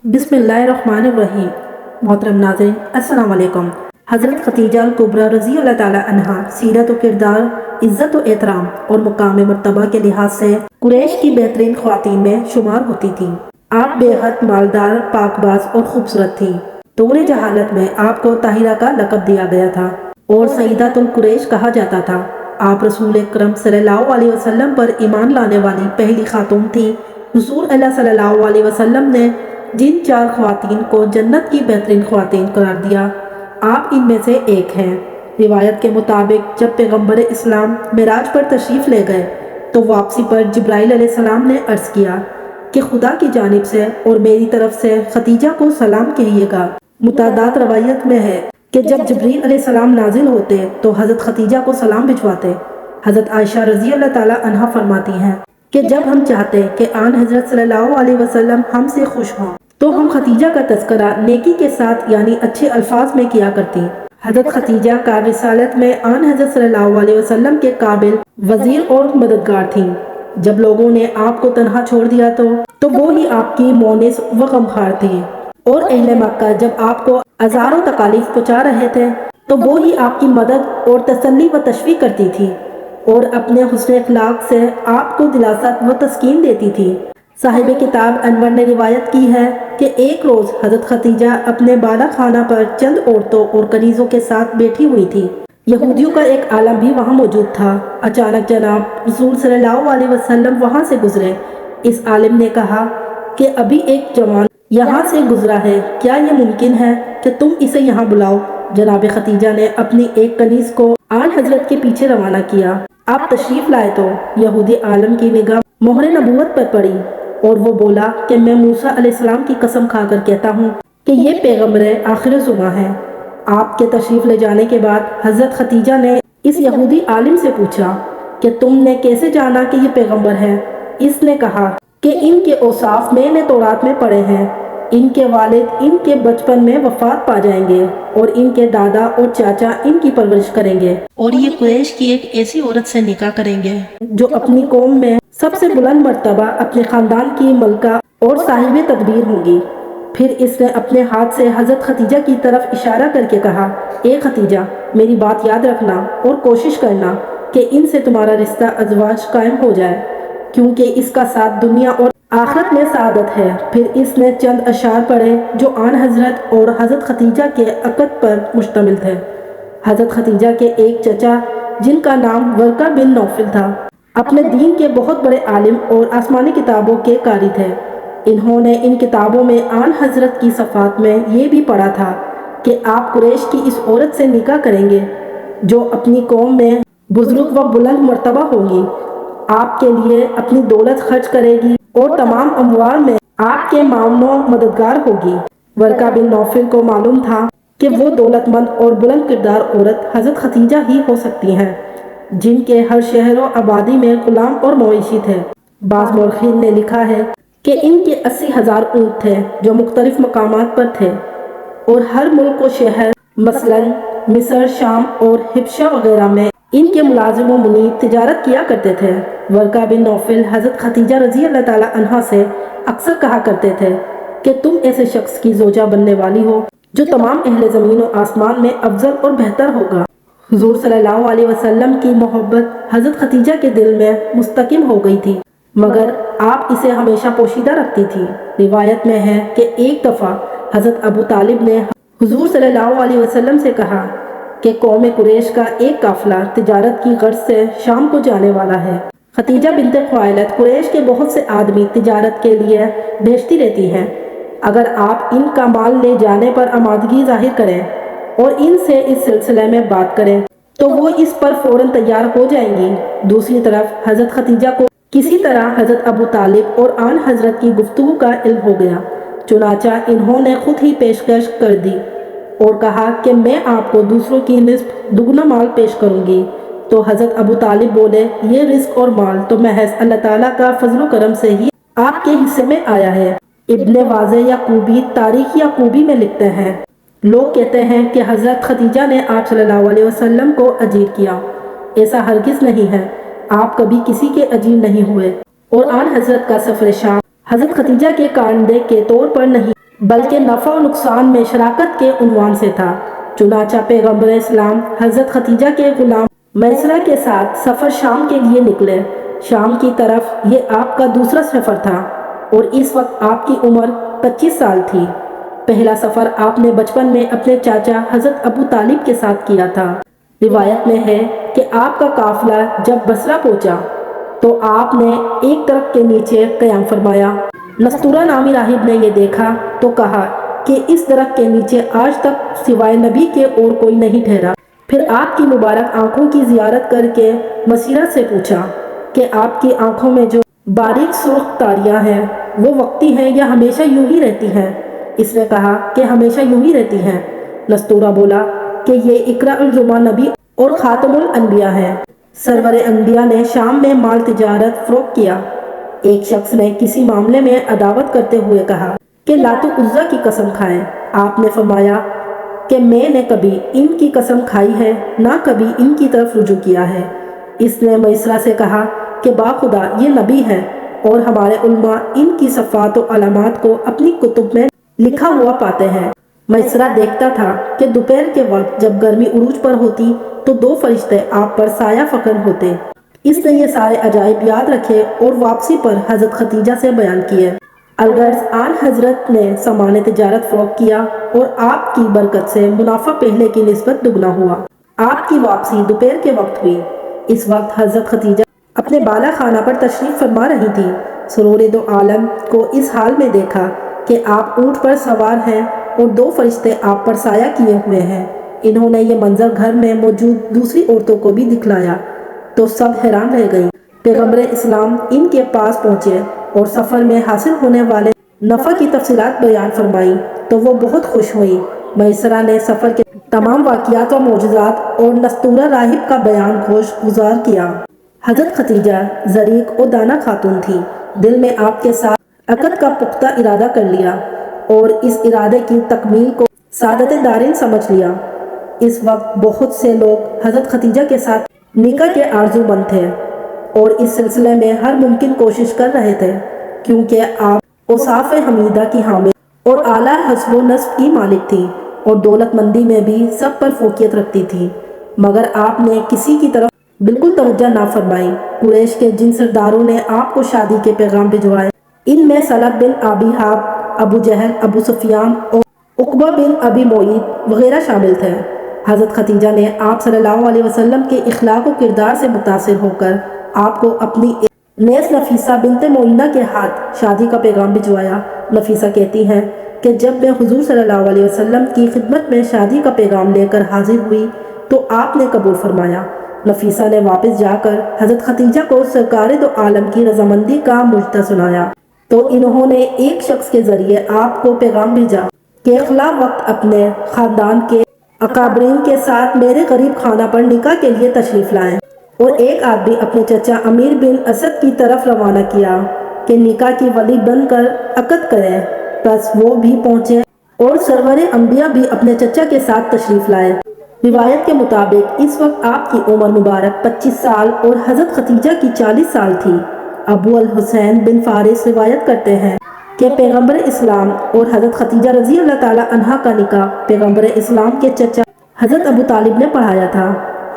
बिस्मिल्लाहिर्रहमानिर्रहीम। मोहतरम नाज़रीन, अस्सलाम वालेकुम। हज़रत खतीजा कुबरा रज़ी अल्लाह ताला अन्हा सीरत व किरदार, इज़्ज़त व एहतराम और मुकाम मर्तबा के लिहाज से कुरैश की बेहतरीन ख़वातीन में शुमार होती थीं। आप बेहद मालदार, पाकबाज और खूबसूरत थीं। दौरे जहालत में आपको ताहिरा का लक़ब दिया गया था और सईदतुल कुरैश कहा जाता था। आप रसूल अकरम सल्लल्लाहु अलैहि वसल्लम पर ईमान लाने वाली पहली खातून थी। हुज़ूर अल्लाह सल्लल्लाहु अलैहि वसल्लम ने जिन 4 ख़वातीन को जन्नत की बेहतरीन ख़वातीन करार दिया, आप इनमें से एक हैं। रिवायत के मुताबिक जब पैगम्बर इस्लाम मेराज पर तशरीफ़ ले गए तो वापसी पर जिब्राइल अलैहिस्सलाम ने अर्ज़ किया कि खुदा की जानिब से और मेरी तरफ से खतीजा को सलाम कहिएगा। मुतादाद रवायत में है कि जब जिब्रील अलैहिस्सलाम नाजिल होते तो हज़रत खतीजा को सलाम भिजवाते। हज़रत आयशा रज़ी अल्लाह ताला अन्हा फरमाती हैं कि जब हम चाहते कि आन हज़रत सल्लल्लाहु अलैहि वसल्लम हमसे खुश हों तो हम खतीजा का तज़किरा नेकी के साथ यानी अच्छे अल्फाज में किया करती। हज़रत खतीजा का रिसालत में आन हज़रत सल्लल्लाहु अलैहि वसल्लम के काबिल वज़ीर और मददगार थीं। जब लोगों ने आपको तन्हा छोड़ दिया तो वो ही आपकी मोनिस व गमखार थी और अहले मक्का जब आपको अज़ार व तकालीफ पहुँचा रहे थे तो वो ही आपकी मदद और तसल्ली व तशवीक़ करती थी और अपने हुस्न अखलाक से आपको दिलासा व तस्कीन देती थी। साहिब किताब अनवर ने रिवायत की है कि एक रोज़ हज़रत खतीजा अपने बाला खाना पर चंद औरतों और कनीज़ों के साथ बैठी हुई थी। यहूदियों का एक आलम भी वहाँ मौजूद था। अचानक जनाब रसूल सल्लल्लाहु अलैहि वसल्लम वहाँ से गुजरे। इस आलिम ने कहा कि अभी एक जवान यहाँ से गुजरा है, क्या ये मुमकिन है कि तुम इसे यहाँ बुलाओ। जनाब खतीजा ने अपनी एक कनीज़ को आन हज़रत के पीछे रवाना किया। आप तशरीफ़ लाए तो यहूदी आलम की निगाह मोहर नबूवत पर पड़ी और वो बोला कि मैं मूसा अलैहिस्सलाम की कसम खाकर कहता हूँ कि ये पैगम्बर आखिर ज़ुमा है। आपके तशरीफ़ ले जाने के बाद हज़रत खतीजा ने इस यहूदी आलिम से पूछा कि तुमने कैसे जाना कि ये पैगम्बर है। इसने कहा कि इनके औसाफ मैंने तौरात में पढ़े हैं। इनके वालिद इनके बचपन में वफात पा जाएंगे और इनके दादा और चाचा इनकी परवरिश करेंगे और ये कुरैश की एक ऐसी औरत से निकाह करेंगे जो अपनी कौम में सबसे बुलंद मर्तबा अपने ख़ानदान की मलका और साहिब तदबीर होंगी। फिर इसने अपने हाथ से हज़रत खतीजा की तरफ इशारा करके कहा, ए खतीजा, मेरी बात याद रखना और कोशिश करना कि इनसे तुम्हारा रिश्ता अज़वाज कायम हो जाए, क्योंकि इसका साथ दुनिया और आखिरत में सादत है। फिर इसने चंद अशार पढ़े जो आन हज़रत और हज़रत खतीजा के अक़द पर मुश्तमिल थे। हज़रत खतीजा के एक चचा जिनका नाम वर्का बिन नौफिल था, अपने दीन के बहुत बड़े आलिम और आसमानी किताबों के कारी थे। इन्होंने इन किताबों में आन हज़रत की सफ़ात में ये भी पढ़ा था कि आप कुरैश की इस औरत से निकाह करेंगे जो अपनी कौम में बुज़ुर्ग व बुलंद मर्तबा होंगी, आपके लिए अपनी दौलत खर्च करेगी और तमाम अमवाल में आपके मामलों मददगार होगी। वर्का बिन नौफिल को मालूम था कि वो दौलतमंद और बुलंद किरदार औरत हज़रत खतीजा ही हो सकती हैं, जिनके हर शहर व आबादी में गुलाम और मवेशी थे। बाज़ मौरखीन ने लिखा है कि इनके 80,000 ऊँट थे जो मुख्तलिफ मकामात पर थे और हर मुल्क व शहर मसलन मिस्र, शाम और हिब्शा वगैरह में इनके मुलाजिम व मुनीब तिजारत किया करते थे। वर्का बिन नौफिल हज़रत खतीजा रज़ी अल्लाह ताला अन्हा से अक्सर कहा करते थे कि तुम ऐसे शख्स की ज़ौजा बनने वाली हो जो तमाम अहले ज़मीन और आसमान में अफजल और बेहतर होगा। हुज़ूर सल्लल्लाहु अलैहि वसल्लम की मोहब्बत हज़रत खतीजा के दिल में मुस्तकिम हो गई थी, मगर आप इसे हमेशा पोशीदा रखती थी। रिवायत में है कि एक दफ़ा हज़रत अबू तालिब ने हुज़ूर सल्लल्लाहु अलैहि वसल्लम से कहा कि कौम कुरैश का एक काफ़िला तिजारत की गर्ज से शाम को जाने वाला है। खतीजा बिन्ते ख़ुवाइलद कुरैश के बहुत से आदमी तिजारत के लिए भेजती रहती हैं। अगर आप इनका माल ले जाने पर आमादगी ज़ाहिर करें और इनसे इस सिलसिले में बात करें तो वो इस पर फ़ौरन तैयार हो जाएंगी। दूसरी तरफ हज़रत खतीजा को किसी तरह हज़रत अबू तालिब और आन हज़रत की गुफ्तगू का इल्म हो गया, चुनाचा इन्होंने खुद ही पेशकश कर दी और कहा कि मैं आपको दूसरों की निस्ब दुगना माल पेश करूंगी। तो हज़रत अबू तालिब बोले, ये रिस्क और माल तो महज अल्लाह ताला का फजल करम से ही आपके हिस्से में आया है। इब्ने वाज़े याकूबी तारीख याकूबी में लिखते हैं, लोग कहते हैं कि हज़रत खतीजा ने आप सल्लल्लाहु अलैहि वसल्लम को अजीर किया। ऐसा हरगिज़ नहीं है, आप कभी किसी के अजीर नहीं हुए और आन हज़रत का सफ़र शाम हज़रत खतीजा के कांधे के तौर पर नहीं بلکہ نفع و نقصان میں شراکت کے عنوان سے تھا۔ چنانچہ پیغمبر اسلام حضرت ختیجہ کے غلام میسرہ کے ساتھ سفر شام کے لیے نکلے۔ شام کی طرف یہ آپ کا دوسرا سفر تھا اور اس وقت آپ کی عمر 25 سال تھی۔ پہلا سفر آپ نے بچپن میں اپنے چاچا حضرت ابو طالب کے ساتھ کیا تھا۔ روایت میں ہے کہ آپ کا قافلہ جب بصرہ پہنچا تو آپ نے ایک درخت کے نیچے قیام فرمایا۔ نستورہ نامی راہب نے یہ دیکھا تو کہا کہ اس درخت کے نیچے آج تک سوائے نبی کے اور کوئی نہیں ٹھہرا۔ پھر آپ کی مبارک آنکھوں کی زیارت کر کے مسیرہ سے پوچھا کہ آپ کی آنکھوں میں جو باریک سرخ تاریاں ہیں وہ وقتی ہیں یا ہمیشہ یوں ہی رہتی ہیں؟ اس نے کہا کہ ہمیشہ یوں ہی رہتی ہیں۔ نستورہ بولا کہ یہ اقرا الجمعہ نبی اور خاتم الانبیاء ہیں۔ سرور انبیاء نے شام میں مال تجارت فروخت کیا۔ ایک شخص نے کسی معاملے میں عداوت کرتے ہوئے کہا کہ لات و عزیٰ کی قسم کھائیں۔ آپ نے فرمایا کہ میں نے کبھی ان کی قسم کھائی ہے نہ کبھی ان کی طرف رجوع کیا ہے۔ اس نے میسرہ سے کہا کہ باخدا یہ نبی ہے اور ہمارے علماء ان کی صفات و علامات کو اپنی کتب میں لکھا ہوا پاتے ہیں۔ میسرہ دیکھتا تھا کہ دوپہر کے وقت جب گرمی عروج پر ہوتی تو 2 فرشتے آپ پر سایہ فکن ہوتے۔ اس نے یہ سارے عجائب یاد رکھے اور واپسی پر حضرت ختیجہ سے بیان کیے۔ الغرض آن حضرت نے سامان تجارت فروخت کیا اور آپ کی برکت سے منافع پہلے کی نسبت دگنا ہوا۔ آپ کی واپسی دوپہر کے وقت ہوئی۔ اس وقت حضرت ختیجہ اپنے بالا خانہ پر تشریف فرما رہی تھی۔ سرور دو عالم کو اس حال میں دیکھا کہ آپ اونٹ پر سوار ہیں اور 2 فرشتے آپ پر سایہ کیے ہوئے ہیں۔ انہوں نے یہ منظر گھر میں موجود دوسری عورتوں کو بھی دکھلایا تو سب حیران رہ گئیں۔ پیغمبر اسلام ان کے پاس پہنچے اور سفر میں حاصل ہونے والے نفع کی تفصیلات بیان فرمائیں تو وہ بہت خوش ہوئیں۔ میسرہ نے سفر کے تمام واقعات و معجزات اور نستورہ راہب کا بیان گوش گزار کیا۔ حضرت ختیجہ ظریق و دانا خاتون تھی۔ دل میں آپ کے ساتھ عقد کا پختہ ارادہ کر لیا اور اس ارادے کی تکمیل کو سعادت دارین سمجھ لیا۔ اس وقت بہت سے لوگ حضرت ختیجہ کے ساتھ نکاح کے آرزو مند تھے اور اس سلسلے میں ہر ممکن کوشش کر رہے تھے، کیونکہ آپ اوصاف حمیدہ کی حامل اور اعلیٰ حسب و نسب کی مالک تھی اور دولت مندی میں بھی سب پر فوقیت رکھتی تھی، مگر آپ نے کسی کی طرف بالکل توجہ نہ فرمائی۔ قریش کے جن سرداروں نے آپ کو شادی کے پیغام بھجوائے ان میں سلب بن ابی حاب، ابو جہل، ابو سفیان اور عقبہ بن ابی معیط وغیرہ شامل تھے۔ حضرت ختیجہ نے آپ صلی اللہ علیہ وسلم کے اخلاق و کردار سے متاثر ہو کر آپ کو اپنی نیز نفیسہ بنت معینہ کے ہاتھ شادی کا پیغام بھجوایا۔ نفیسہ کہتی ہیں کہ جب میں حضور صلی اللہ علیہ وسلم کی خدمت میں شادی کا پیغام لے کر حاضر ہوئی تو آپ نے قبول فرمایا۔ نفیسہ نے واپس جا کر حضرت ختیجہ کو سرکار دو عالم کی رضامندی کا مجدہ سنایا تو انہوں نے ایک شخص کے ذریعے آپ کو پیغام بھیجا کہ خلا وقت اپنے خاندان کے اکابرین کے ساتھ میرے غریب خانہ پر نکاح کے لیے تشریف لائیں، اور ایک آدمی اپنے چچا امیر بن اسد کی طرف روانہ کیا کہ نکاح کی ولی بن کر عقد کریں۔ بس وہ بھی پہنچے اور سرور انبیاء بھی اپنے چچا کے ساتھ تشریف لائے۔ روایت کے مطابق اس وقت آپ کی عمر مبارک 25 سال اور حضرت ختیجہ کی 40 سال تھی۔ ابو الحسین بن فارس روایت کرتے ہیں کہ پیغمبر اسلام اور حضرت ختیجہ رضی اللہ تعالی عنہا کا نکاح پیغمبر اسلام کے چچا حضرت ابو طالب نے پڑھایا تھا۔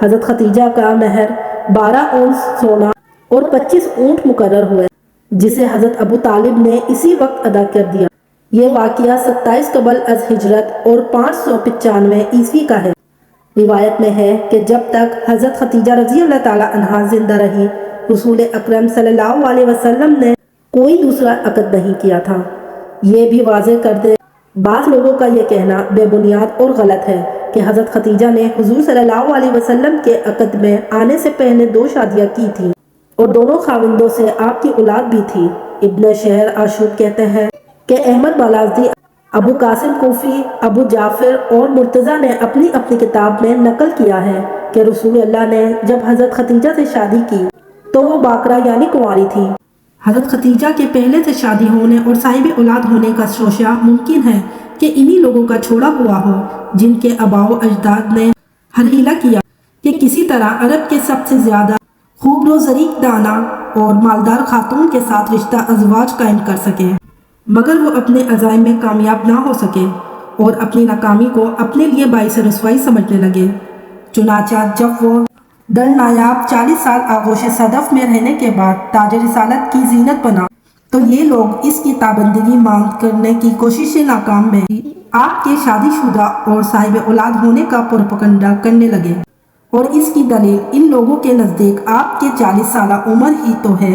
حضرت ختیجہ کا مہر 12 اونس سونا اور 25 اونٹ مقرر ہوئے، جسے حضرت ابو طالب نے اسی وقت ادا کر دیا۔ یہ واقعہ 27 قبل از ہجرت اور 595 عیسوی کا ہے۔ روایت میں ہے کہ جب تک حضرت ختیجہ رضی اللہ تعالی عنہا زندہ رہی، رسول اکرم صلی اللہ علیہ وسلم نے کوئی دوسرا عقد نہیں کیا تھا۔ یہ بھی واضح کر دے بعض لوگوں کا یہ کہنا بے بنیاد اور غلط ہے کہ حضرت ختیجہ نے حضور صلی اللہ علیہ وسلم کے عقد میں آنے سے پہلے 2 شادیاں کی تھیں اور دونوں خاوندوں سے آپ کی اولاد بھی تھی۔ ابن شہر آشوب کہتے ہیں کہ احمد بالازدی، ابو قاسم کوفی، ابو جعفر اور مرتضیٰ نے اپنی اپنی کتاب میں نقل کیا ہے کہ رسول اللہ نے جب حضرت ختیجہ سے شادی کی تو وہ باکرہ یعنی کنواری تھی۔ حضرت ختیجہ کے پہلے سے شادی ہونے اور صاحب اولاد ہونے کا شوشہ ممکن ہے کہ انہی لوگوں کا چھوڑا ہوا ہو جن کے آباء و اجداد نے ہر حیلہ کیا کہ کسی طرح عرب کے سب سے زیادہ خوب رو زریق دانا اور مالدار خاتون کے ساتھ رشتہ ازواج قائم کر سکیں۔ मगर वो अपने अज़ाइम में कामयाब ना हो सके और अपनी नाकामी को अपने लिए बाइस रसवाई समझने लगे। चुनाचा जब वो दरनायाब 40 साल आगोश सदफ में रहने के बाद ताज रिसालत की जीनत बना, तो ये लोग इसकी ताबंदगी मांग करने की कोशिश से नाकाम में आपके शादीशुदा और साहिब औलाद होने का प्रोपगंडा करने लगे। और इसकी दलील इन लोगों के नज़दीक आपके 40 साल उम्र ही तो है।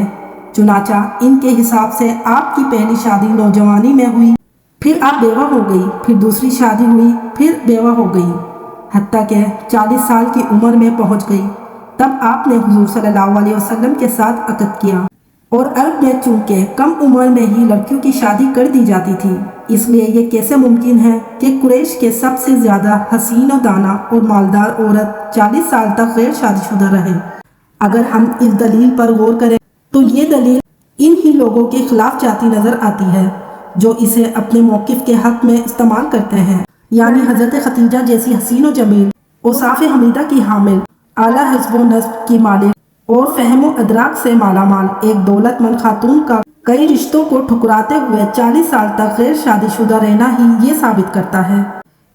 चुनाचा इनके हिसाब से आपकी पहली शादी नौजवानी में हुई, फिर आप बेवा हो गई, फिर दूसरी शादी हुई, फिर बेवा हो गई, हत्ता के 40 साल की उम्र में पहुंच गई। तब आपने हुजूर सल्लल्लाहु अलैहि वसल्लम के साथ अक़द किया। और अरब में चूंकि कम उम्र में ही लड़कियों की शादी कर दी जाती थी, इसलिए ये कैसे मुमकिन है कि कुरैश के सबसे ज़्यादा हसीन और दाना और मालदार औरत 40 साल तक गैर शादीशुदा रहे। अगर हम इस दलील पर गौर करें तो ये दलील इन ही लोगों के खिलाफ जाती नज़र आती है जो इसे अपने मौक़िफ़ के हक़ में इस्तेमाल करते हैं, यानी हज़रत खतीजा जैसी हसीन व जमील औसाफ़ हमीदा की हामिल, आला हिस्ब व नस्ब की मालिक और फ़हम व अदराक से मालामाल एक दौलतमंद खातून का कई रिश्तों को ठुकराते हुए 40 साल तक गैर शादीशुदा रहना ही ये साबित करता है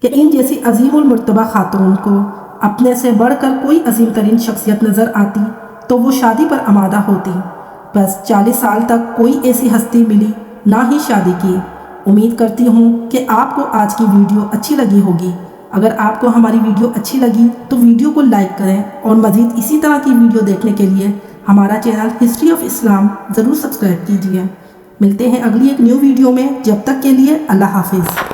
कि इन जैसी अजीमुल मर्तबा खातून को अपने से बढ़कर कोई अजीम तरीन शख्सियत नज़र आती तो वो शादी पर आमादा होती। बस 40 साल तक कोई ऐसी हस्ती मिली, ना ही शादी की। उम्मीद करती हूँ कि आपको आज की वीडियो अच्छी लगी होगी। अगर आपको हमारी वीडियो अच्छी लगी तो वीडियो को लाइक करें और मज़ीद इसी तरह की वीडियो देखने के लिए हमारा चैनल हिस्ट्री ऑफ इस्लाम ज़रूर सब्सक्राइब कीजिए। मिलते हैं अगली एक न्यू वीडियो में, जब तक के लिए अल्लाह हाफिज़।